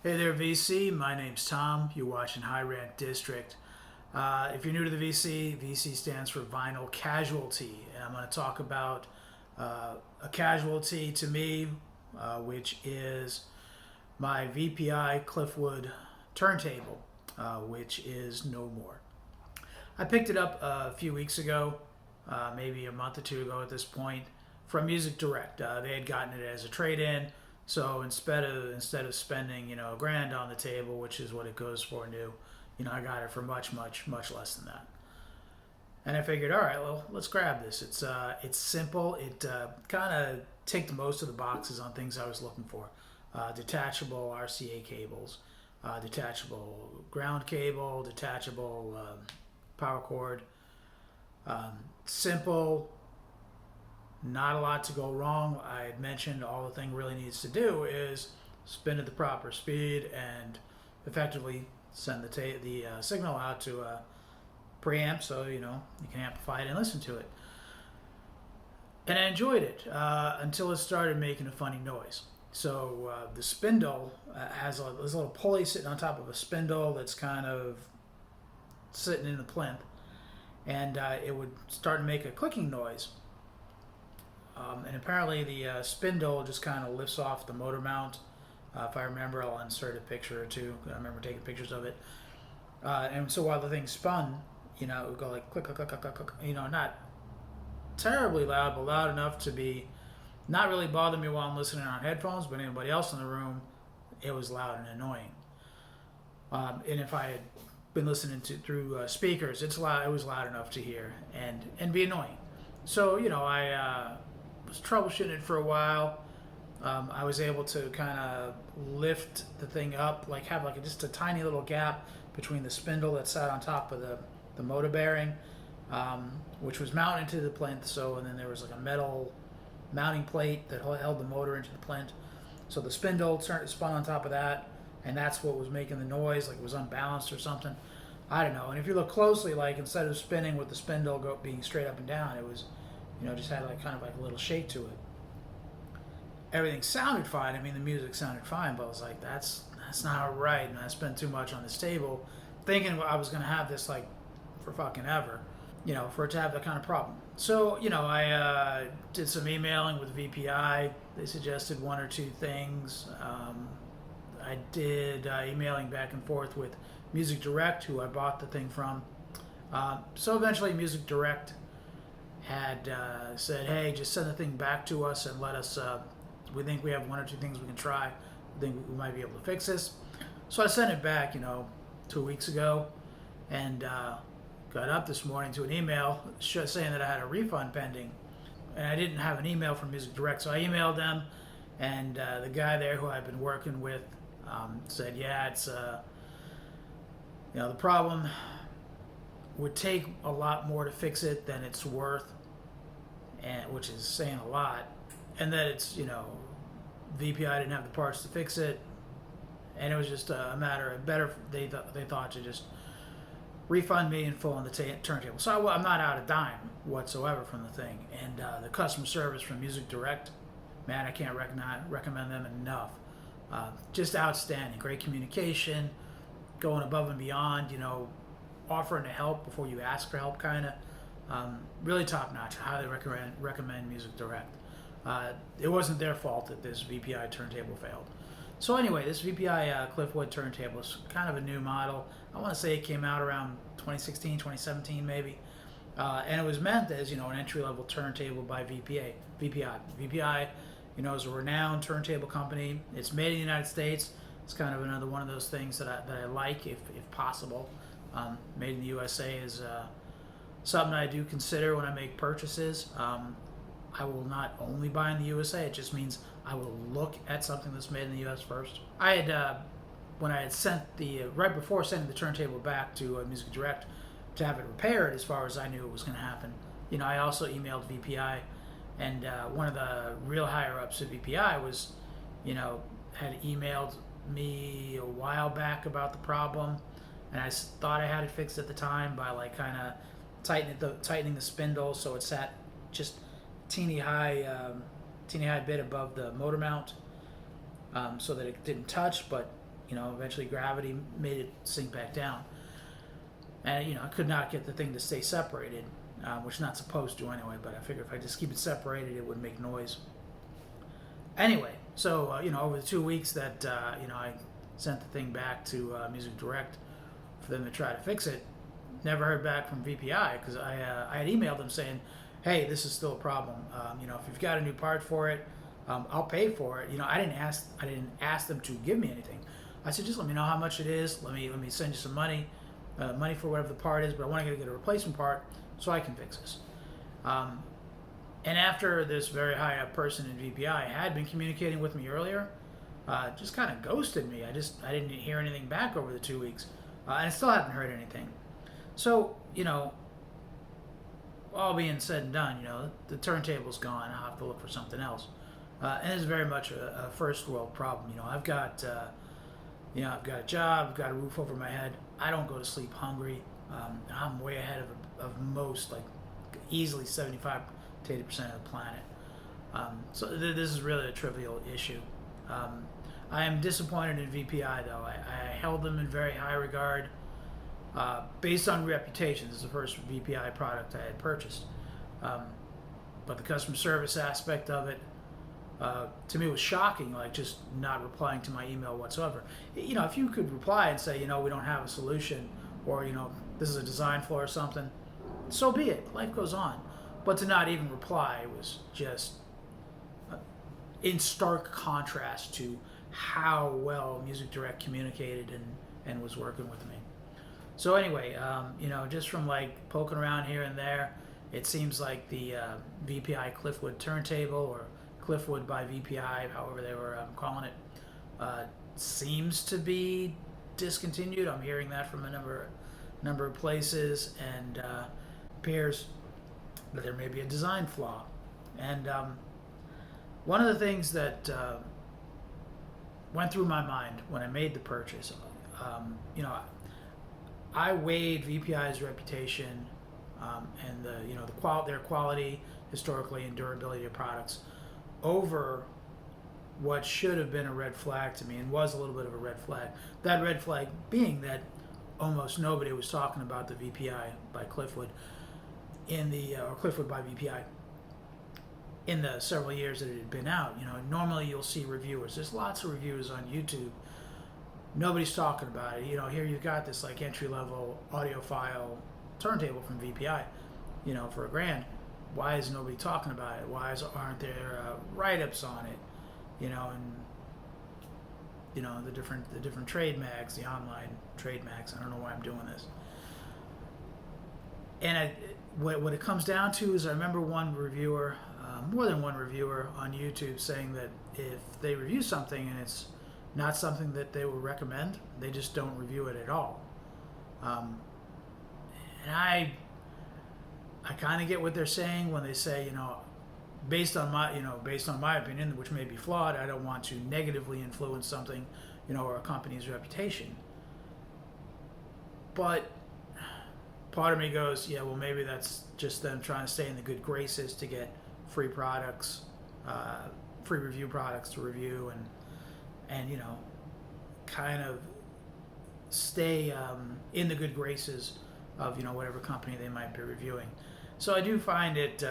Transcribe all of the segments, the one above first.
Hey there, VC. My name's Tom. You're watching High Rant District. If you're new to the VC, VC stands for Vinyl Casualty. And I'm going to talk about a casualty to me, which is my VPI Cliffwood turntable, which is no more. I picked it up a few weeks ago, maybe a month or two ago at this point, from Music Direct. They had gotten it as a trade-in. So instead of spending a grand on the table, which is what it goes for new, I got it for much less than that. And I figured, all right, well, let's grab this. It's simple. It kind of ticked most of the boxes on things I was looking for: detachable RCA cables, detachable ground cable, detachable power cord. Simple. Not a lot to go wrong. I had mentioned all the thing really needs to do is spin at the proper speed and effectively send the signal out to a preamp so you can amplify it and listen to it. And I enjoyed it until it started making a funny noise. So the spindle has this little pulley sitting on top of a spindle that's kind of sitting in the plinth, and it would start to make a clicking noise. And apparently the spindle just kind of lifts off the motor mount. If I remember, I'll insert a picture or two. I remember taking pictures of it. And so while the thing spun, it would go like click, click, click, click, click, click. Not terribly loud, but loud enough to be not really bother me while I'm listening on headphones, but anybody else in the room, it was loud and annoying. And if I had been listening through speakers, it's loud. It was loud enough to hear and be annoying. So I was troubleshooting it for a while. I was able to kind of lift the thing up, have just a tiny little gap between the spindle that sat on top of the motor bearing, which was mounted to the plinth. And then there was a metal mounting plate that held the motor into the plinth. So the spindle spun on top of that, and that's what was making the noise, like it was unbalanced or something. I don't know. And if you look closely, instead of spinning with the spindle being straight up and down, it was just had kind of a little shake to it. Everything sounded fine. I mean, the music sounded fine, but I was like, that's not right. And I spent too much on this table thinking I was going to have this for fucking ever, for it to have that kind of problem. So, I did some emailing with VPI. They suggested one or two things. I did emailing back and forth with Music Direct, who I bought the thing from. So eventually Music Direct had said, hey, just send the thing back to us and let us, we think we have one or two things we can try. We think we might be able to fix this. So I sent it back, 2 weeks ago, and got up this morning to an email saying that I had a refund pending. And I didn't have an email from Music Direct, so I emailed them, and the guy there who I've been working with said, yeah, it's, the problem would take a lot more to fix it than it's worth, and which is saying a lot, and that it's VPI didn't have the parts to fix it, and it was just a matter of they thought to just refund me in full on the turntable. So I'm not out a dime whatsoever from the thing, and the customer service from Music Direct, man, I can't recommend them enough. Just outstanding, great communication, going above and beyond, offering to help before you ask for help, kind of. Really top notch. I highly recommend Music Direct. It wasn't their fault that this VPI turntable failed. So anyway, this VPI Cliffwood turntable is kind of a new model. I want to say it came out around 2016, 2017 maybe. And it was meant as, an entry-level turntable by VPI. VPI, is a renowned turntable company. It's made in the United States. It's kind of another one of those things that I like, if possible. Made in the USA is something I do consider when I make purchases. I will not only buy in the USA. It just means I will look at something that's made in the US first. I had, when I had sent right before sending the turntable back to Music Direct to have it repaired, as far as I knew it was going to happen, I also emailed VPI, and one of the real higher ups at VPI was, had emailed me a while back about the problem, and I thought I had it fixed at the time by kind of tightening the spindle so it sat just teeny high bit above the motor mount, so that it didn't touch. But Eventually gravity made it sink back down. And, I could not get the thing to stay separated, which it's not supposed to anyway, but I figured if I just keep it separated, it would make noise. Anyway, so, over the 2 weeks that, I sent the thing back to Music Direct for them to try to fix it, never heard back from VPI because I had emailed them saying, hey, this is still a problem. If you've got a new part for it, I'll pay for it. I didn't ask them to give me anything. I said, just let me know how much it is. Let me send you some money for whatever the part is, but I want to get a replacement part so I can fix this. And after this very high up person in VPI had been communicating with me earlier, just kind of ghosted me. I didn't hear anything back over the 2 weeks, and I still haven't heard anything. So, all being said and done, the turntable's gone. I'll have to look for something else. And it's very much a first world problem. I've got a job, I've got a roof over my head. I don't go to sleep hungry. I'm way ahead of most, like easily 75 to 80% of the planet. So this is really a trivial issue. I am disappointed in VPI though. I held them in very high regard. Based on reputation. This is the first VPI product I had purchased. But the customer service aspect of it, to me was shocking, like just not replying to my email whatsoever. If you could reply and say, we don't have a solution, or, this is a design flaw or something, so be it. Life goes on. But to not even reply was just in stark contrast to how well Music Direct communicated and was working with me. So anyway, just from like poking around here and there, it seems like the VPI Cliffwood Turntable, or Cliffwood by VPI, however they were calling it, seems to be discontinued. I'm hearing that from a number of places, and appears that there may be a design flaw. And one of the things that went through my mind when I made the purchase, I weighed VPI's reputation and their quality historically and durability of products over what should have been a red flag to me, and was a little bit of a red flag. That red flag being that almost nobody was talking about the VPI by Cliffwood or Cliffwood by VPI in the several years that it had been out. Normally you'll see reviewers. There's lots of reviewers on YouTube. Nobody's talking about it. Here you've got this like entry-level audiophile turntable from VPI, for $1,000. Why is nobody talking about it? Why aren't there write-ups on it? The different trade mags, the online trade mags. I don't know why I'm doing this. And what it comes down to is, I remember one reviewer, more than one reviewer on YouTube, saying that if they review something and it's not something that they would recommend, they just don't review it at all. And I kind of get what they're saying when they say, based on my opinion, which may be flawed, I don't want to negatively influence something, or a company's reputation. But part of me goes, yeah, well, maybe that's just them trying to stay in the good graces to get free products, free review products to review, and kind of stay in the good graces of whatever company they might be reviewing. So I do find it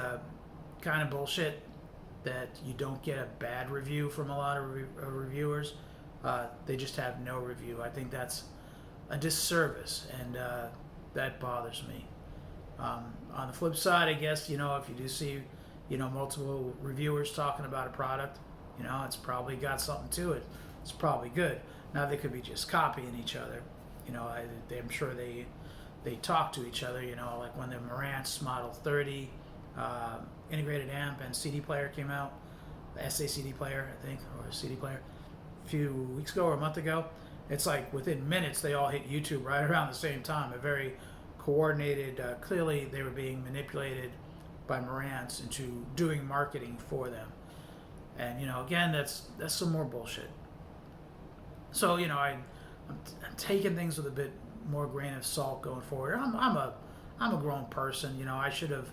kind of bullshit that you don't get a bad review from a lot of reviewers. They just have no review. I think that's a disservice, and that bothers me. On the flip side, I guess, if you do see multiple reviewers talking about a product, it's probably got something to it. It's probably good. Now they could be just copying each other. I'm sure they talk to each other. Like when the Rant's Model 30 integrated amp and CD player came out, the SACD player, I think, or a CD player, a few weeks ago or a month ago. It's like within minutes they all hit YouTube right around the same time. A very coordinated. Clearly, they were being manipulated by Marantz into doing marketing for them. And again, that's some more bullshit. So I'm taking things with a bit more grain of salt going forward. I'm a grown person. I should have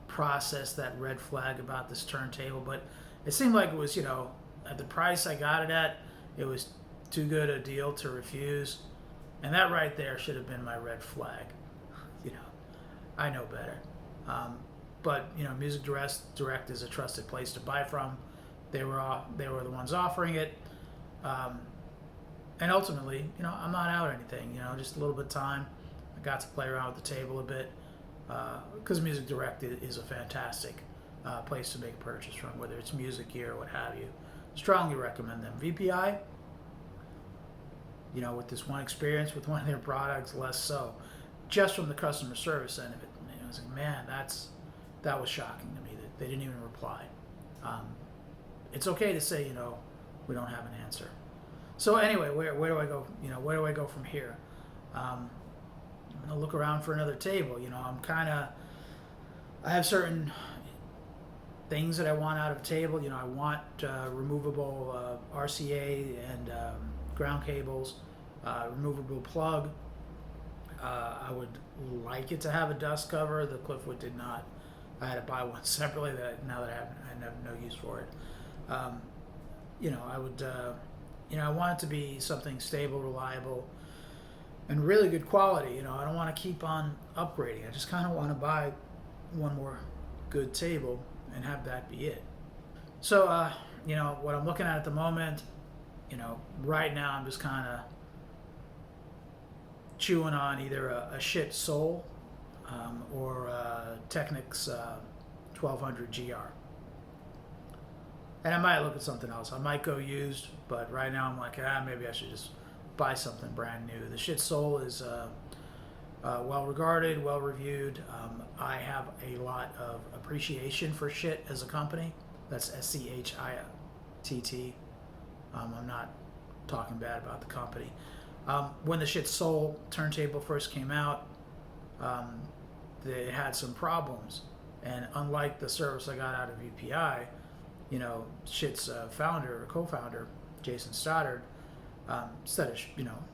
processed that red flag about this turntable, but it seemed like it was at the price I got it at, it was too good a deal to refuse. And that right there should have been my red flag. You know, I know better. Um, but Music Direct is a trusted place to buy from. They were the ones offering it, um, and ultimately, I'm not out anything. Just a little bit of time. I got to play around with the table a bit because Music Direct is a fantastic place to make a purchase from, whether it's music gear or what have you. Strongly recommend them. VPI, with this one experience with one of their products, less so. Just from the customer service end of it, I was like, man, that was shocking to me that they didn't even reply. Um, it's okay to say, we don't have an answer. So anyway, where do I go? Where do I go from here? I'm gonna look around for another table. I have certain things that I want out of a table. I want removable RCA and ground cables, removable plug. I would like it to have a dust cover. The Cliffwood did not. I had to buy one separately. Now that I have no use for it. I would. I want it to be something stable, reliable, and really good quality. I don't want to keep on upgrading. I just kind of want to buy one more good table and have that be it. So, what I'm looking at the moment, right now I'm just kind of chewing on either a shit Soul or Technics 1200 GR. And I might look at something else. I might go used, but right now I'm like, maybe I should just buy something brand new. The shit Soul is well regarded, well reviewed. I have a lot of appreciation for shit as a company. That's SCHITT. I'm not talking bad about the company. When the shit Soul turntable first came out, they had some problems, and unlike the service I got out of VPI, shit's founder or co-founder, Jason Stoddard, instead of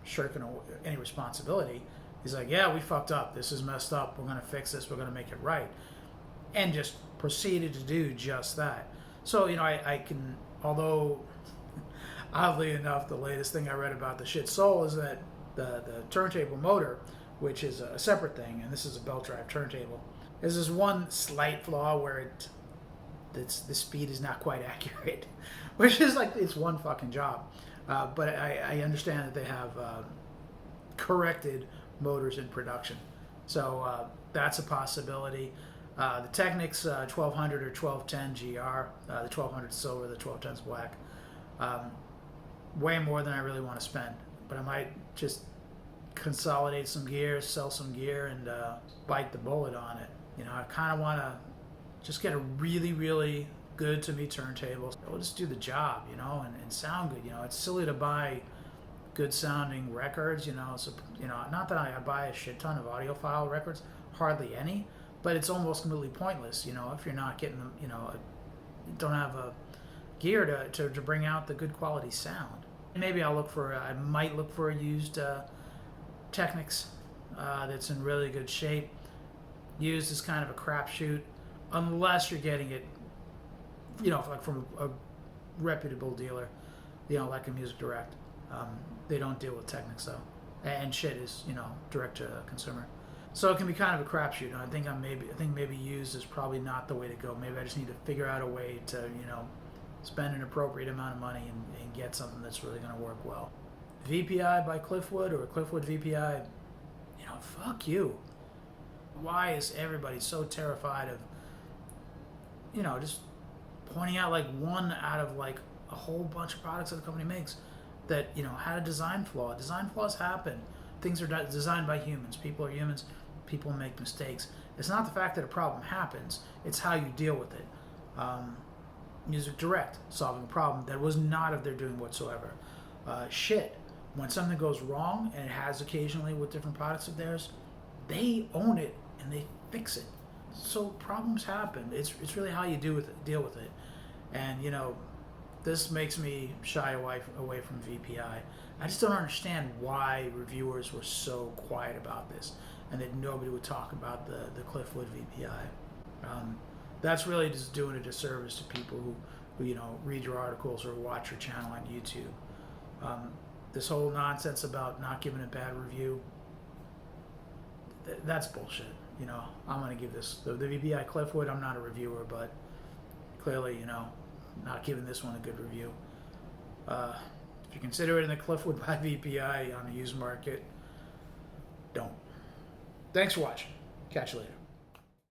shirking any responsibility, he's like, yeah, we fucked up. This is messed up. We're gonna fix this. We're gonna make it right, and just proceeded to do just that. So I can, although oddly enough, the latest thing I read about the shit Soul is that the turntable motor, which is a separate thing, and this is a belt drive turntable, is this one slight flaw where the speed is not quite accurate, which is like it's one fucking job. But I understand that they have corrected motors in production, so that's a possibility. The Technics 1200 or 1210 GR, the 1200 silver, the 1210 is black. Way more than I really want to spend, but I might just consolidate some gear, sell some gear, and bite the bullet on it. I kind of want to just get a really, really good to me turntable. It'll just do the job, and sound good. It's silly to buy good sounding records, So, not that I buy a shit ton of audiophile records, hardly any, but it's almost completely pointless, if you're not getting them, don't have a gear to bring out the good quality sound. Maybe I might look for a used Technics that's in really good shape. Used is kind of a crapshoot, unless you're getting it, like from a reputable dealer, like a Music Direct. They don't deal with Technics though, and shit is direct to consumer, so it can be kind of a crapshoot. I think maybe used is probably not the way to go. Maybe I just need to figure out a way to spend an appropriate amount of money and get something that's really going to work well. VPI by Cliffwood or Cliffwood VPI, fuck you. Why is everybody so terrified of, just pointing out like one out of like a whole bunch of products that the company makes that, had a design flaw. Design flaws happen. Things are designed by humans. People are humans. People make mistakes. It's not the fact that a problem happens. It's how you deal with it. Music Direct, solving a problem that was not of their doing whatsoever. Shit. When something goes wrong, and it has occasionally with different products of theirs, they own it and they fix it. So problems happen. It's really how you deal with it. And this makes me shy away from VPI. I just don't understand why reviewers were so quiet about this, and that nobody would talk about the Cliffwood VPI. That's really just doing a disservice to people who read your articles or watch your channel on YouTube. this whole nonsense about not giving a bad review, that's bullshit. You know, I'm going to give this, the VPI Cliffwood, I'm not a reviewer, but clearly, you know, not giving this one a good review. If you consider it in the Cliffwood by VPI on the used market, don't. Thanks for watching. Catch you later.